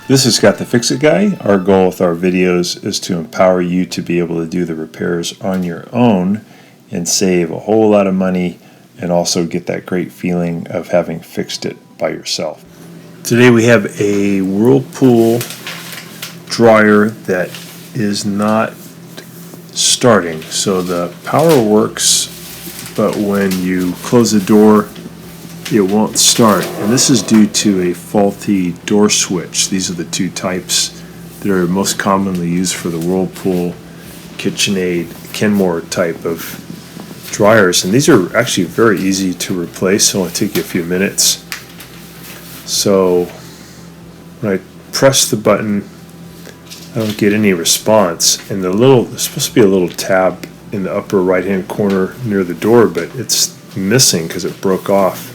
This is Scott the Fix-It Guy. Our goal with our videos is to empower you to be able to do the repairs on your own and save a whole lot of money and also get that great feeling of having fixed it by yourself. Today we have a Whirlpool dryer that is not starting. So the power works, but when you close the door it won't start, and this is due to a faulty door switch. These are the two types that are most commonly used for the Whirlpool, KitchenAid, Kenmore type of dryers, and these are actually very easy to replace. It'll only take you a few minutes. So when I press the button, I don't get any response, and there's supposed to be a little tab in the upper right hand corner near the door, but it's missing because it broke off.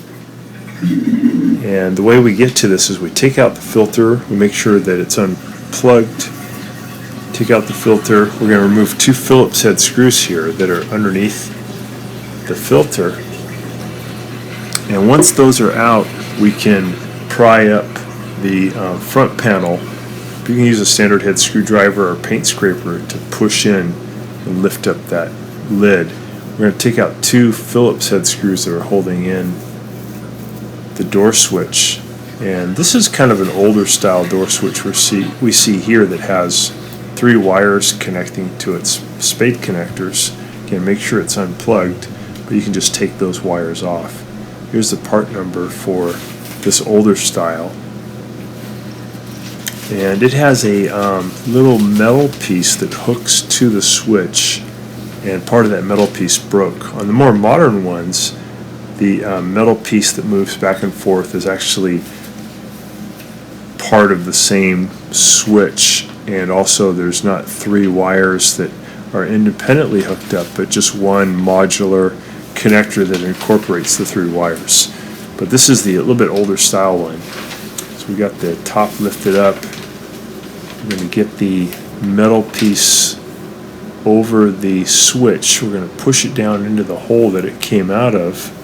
And the way we get to this is we take out the filter, we make sure that it's unplugged, take out the filter. We're going to remove two Phillips head screws here that are underneath the filter, and once those are out we can pry up the front panel. You can use a standard head screwdriver or paint scraper to push in and lift up that lid. We're going to take out two Phillips head screws that are holding in the door switch, and this is kind of an older style door switch we see here that has three wires connecting to its spade connectors. Again, make sure it's unplugged, but you can just take those wires off. Here's the part number for this older style, and it has a little metal piece that hooks to the switch, and part of that metal piece broke. On the more modern ones, the metal piece that moves back and forth is actually part of the same switch, and also there's not three wires that are independently hooked up, but just one modular connector that incorporates the three wires. But this is the a little bit older style one. So we got the top lifted up. We're going to get the metal piece over the switch. We're going to push it down into the hole that it came out of.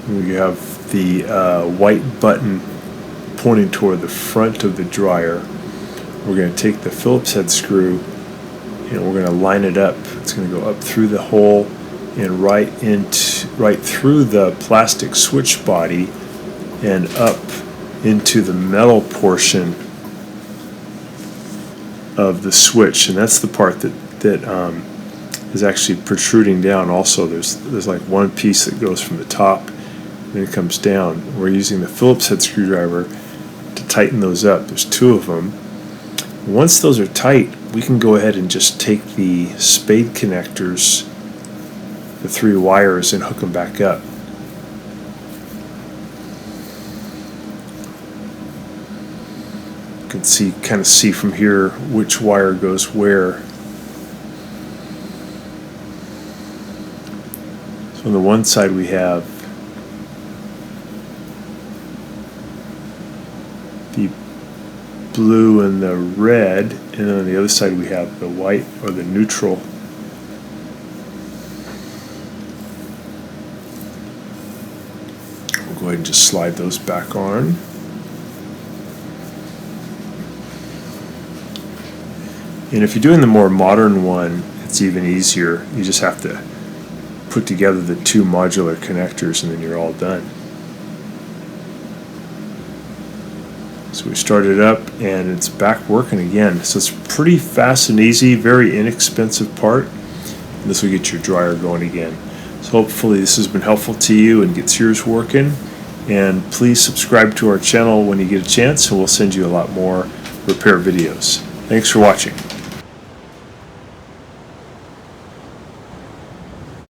We have the white button pointing toward the front of the dryer. We're going to take the Phillips head screw and we're going to line it up. It's going to go up through the hole and right through the plastic switch body and up into the metal portion of the switch, and that's the part that is actually protruding down. Also, there's like one piece that goes from the top and it comes down. We're using the Phillips head screwdriver to tighten those up. There's two of them. Once those are tight, we can go ahead and just take the spade connectors, the three wires, and hook them back up. You can kind of see from here which wire goes where. So on the one side we have the blue and the red, and then on the other side we have the white or the neutral. We'll go ahead and just slide those back on. And if you're doing the more modern one, it's even easier. You just have to put together the two modular connectors and then you're all done. So we started up and it's back working again. So it's pretty fast and easy, very inexpensive part. And this will get your dryer going again. So hopefully this has been helpful to you and gets yours working. And please subscribe to our channel when you get a chance, and we'll send you a lot more repair videos. Thanks for watching.